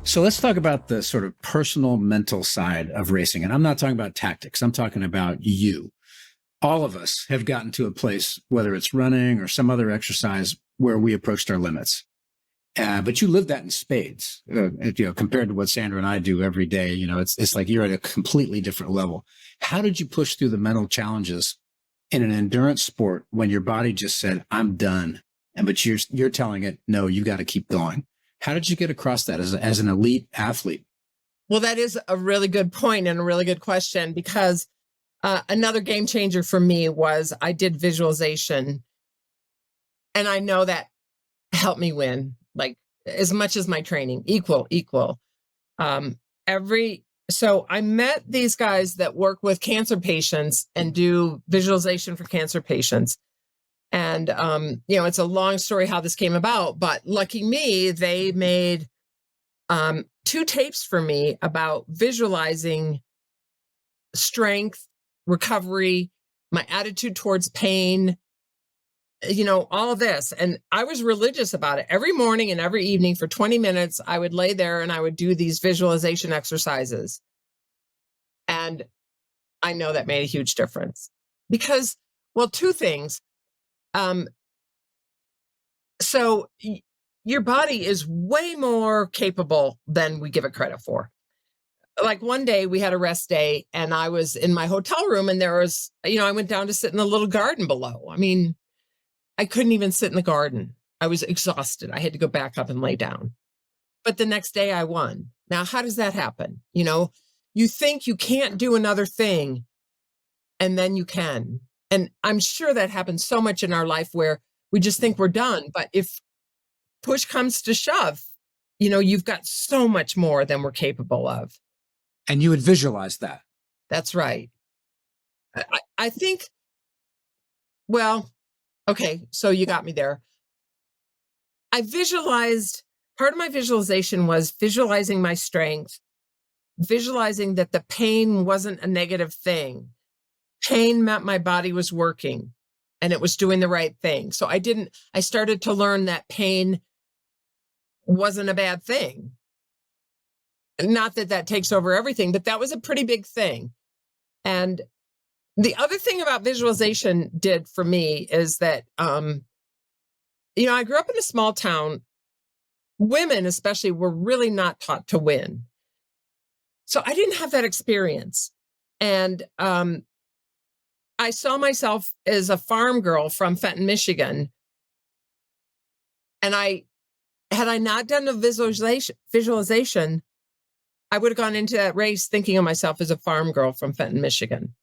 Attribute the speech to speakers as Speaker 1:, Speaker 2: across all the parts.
Speaker 1: So let's talk about the sort of personal mental side of racing. And I'm not talking about tactics. I'm talking about you. All of us have gotten to a place, whether it's running or some other exercise, where we approached our limits. But you live that in spades, compared to what Sandra and I do every day. It's like you're at a completely different level. How did you push through the mental challenges in an endurance sport when your body just said, I'm done? But you're telling it, no, you got to keep going. How did you get across that as an elite athlete?
Speaker 2: Well, that is a really good point and a really good question, because another game changer for me was I did visualization. And I know that helped me win, like as much as my training, equal. So I met these guys that work with cancer patients and do visualization for cancer patients. And, it's a long story how this came about, but lucky me, they made 2 tapes for me about visualizing strength, recovery, my attitude towards pain, all of this. And I was religious about it. Every morning and every evening for 20 minutes, I would lay there and I would do these visualization exercises. And I know that made a huge difference because, well, 2 things. So your body is way more capable than we give it credit for. Like one day we had a rest day and I was in my hotel room and there was, I went down to sit in the little garden below. I mean, I couldn't even sit in the garden. I was exhausted. I had to go back up and lay down. But the next day I won. Now, how does that happen? You think you can't do another thing and then you can. And I'm sure that happens so much in our life where we just think we're done. But if push comes to shove, you've got so much more than we're capable of.
Speaker 1: And you would visualize that.
Speaker 2: That's right. I think, well, okay, so you got me there. I visualized, part of my visualization was visualizing my strength, visualizing that the pain wasn't a negative thing. Pain meant my body was working and it was doing the right thing. So I started to learn that pain wasn't a bad thing. Not that takes over everything, but that was a pretty big thing. And the other thing about visualization did for me is that, I grew up in a small town. Women, especially, were really not taught to win. So I didn't have that experience. And I saw myself as a farm girl from Fenton, Michigan. And had I not done a visualization, I would have gone into that race thinking of myself as a farm girl from Fenton, Michigan.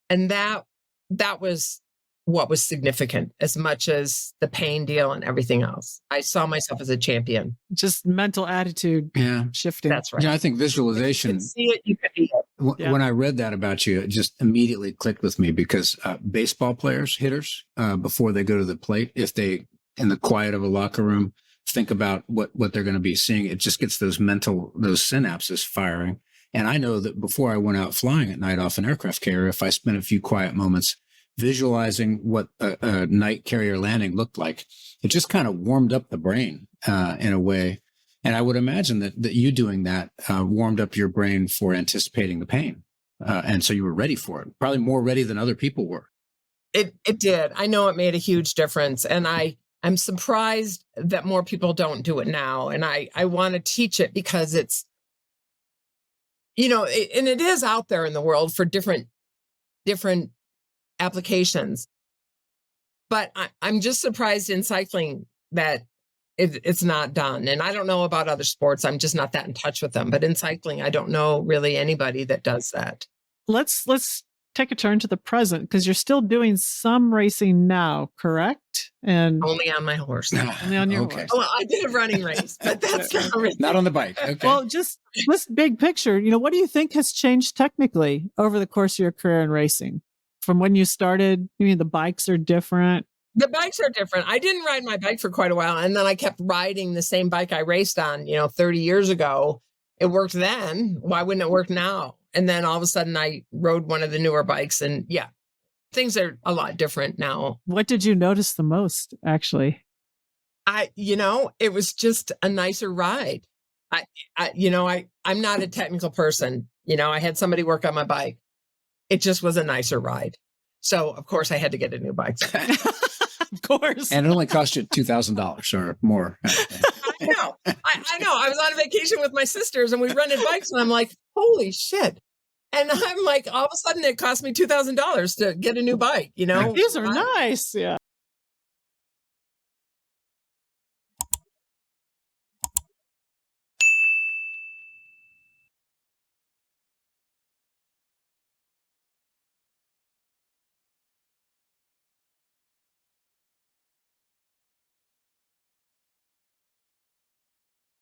Speaker 2: And that was what was significant as much as the pain deal and everything else. I saw myself as a champion.
Speaker 3: Just mental attitude shifting.
Speaker 2: That's right.
Speaker 1: I think visualization.
Speaker 2: You can see it, you can be it.
Speaker 1: When I read that about you, it just immediately clicked with me because baseball players, hitters, before they go to the plate, if they, in the quiet of a locker room, think about what they're going to be seeing, it just gets those synapses firing. And I know that before I went out flying at night off an aircraft carrier, if I spent a few quiet moments visualizing what a night carrier landing looked like, it just kind of warmed up the brain in a way. And I would imagine that you doing that warmed up your brain for anticipating the pain. And so you were ready for it, probably more ready than other people were.
Speaker 2: It did. I know it made a huge difference. And I'm surprised that more people don't do it now. And I want to teach it because it's, and it is out there in the world for different applications. But I'm just surprised in cycling that it's not done. And I don't know about other sports. I'm just not that in touch with them. But in cycling, I don't know really anybody that does that.
Speaker 3: Let's take a turn to the present because you're still doing some racing now, correct? And
Speaker 2: only on my horse.
Speaker 3: Only on your horse.
Speaker 2: Well, I did a running race, but that's not really.
Speaker 1: Not on the bike. Okay.
Speaker 3: Well, just this big picture, what do you think has changed technically over the course of your career in racing? From when you started, the bikes are different?
Speaker 2: The bikes are different. I didn't ride my bike for quite a while. And then I kept riding the same bike I raced on, 30 years ago. It worked then. Why wouldn't it work now? And then all of a sudden I rode one of the newer bikes and things are a lot different now.
Speaker 3: What did you notice the most, actually?
Speaker 2: It was just a nicer ride. I'm not a technical person. I had somebody work on my bike. It just was a nicer ride. So of course I had to get a new bike.
Speaker 3: Of course.
Speaker 1: And it only cost you $2,000 or more.
Speaker 2: I know. I was on a vacation with my sisters and we rented bikes and I'm like, holy shit. And I'm like, all of a sudden it cost me $2,000 to get a new bike,
Speaker 3: These are nice. Yeah.